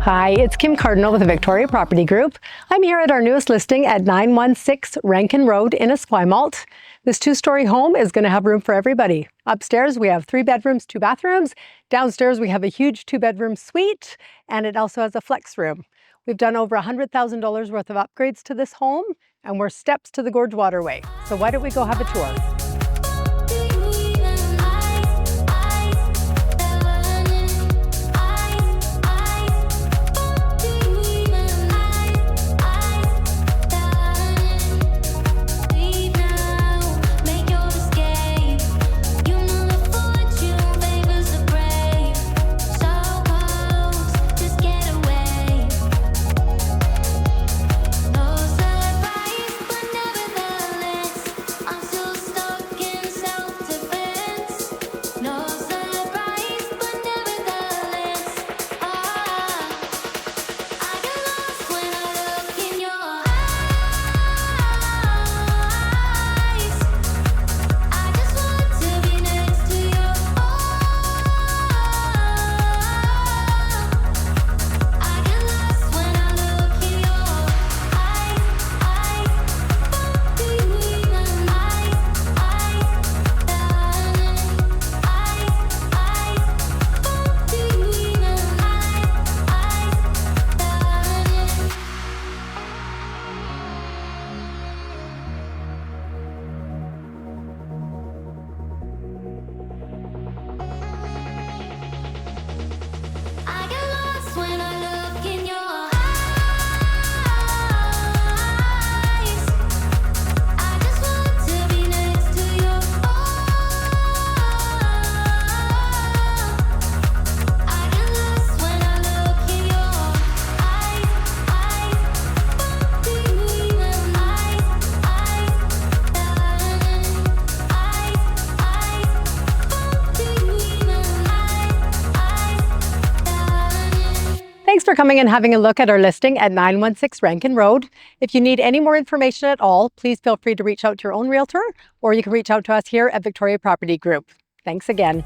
Hi, it's Kim Cardinal with the Victoria Property Group. I'm here at our newest listing at 916 Rankin Road in Esquimalt. This two-story home is going to have room for everybody. Upstairs, we have 3 bedrooms, 2 bathrooms. Downstairs, we have a huge 2-bedroom suite, and it also has a flex room. We've done over $100,000 worth of upgrades to this home, and we're steps to the Gorge Waterway. So why don't we go have a tour? Thanks for coming and having a look at our listing at 916 Rankin Road. If you need any more information at all, please feel free to reach out to your own realtor, or you can reach out to us here at Victoria Property Group. Thanks again.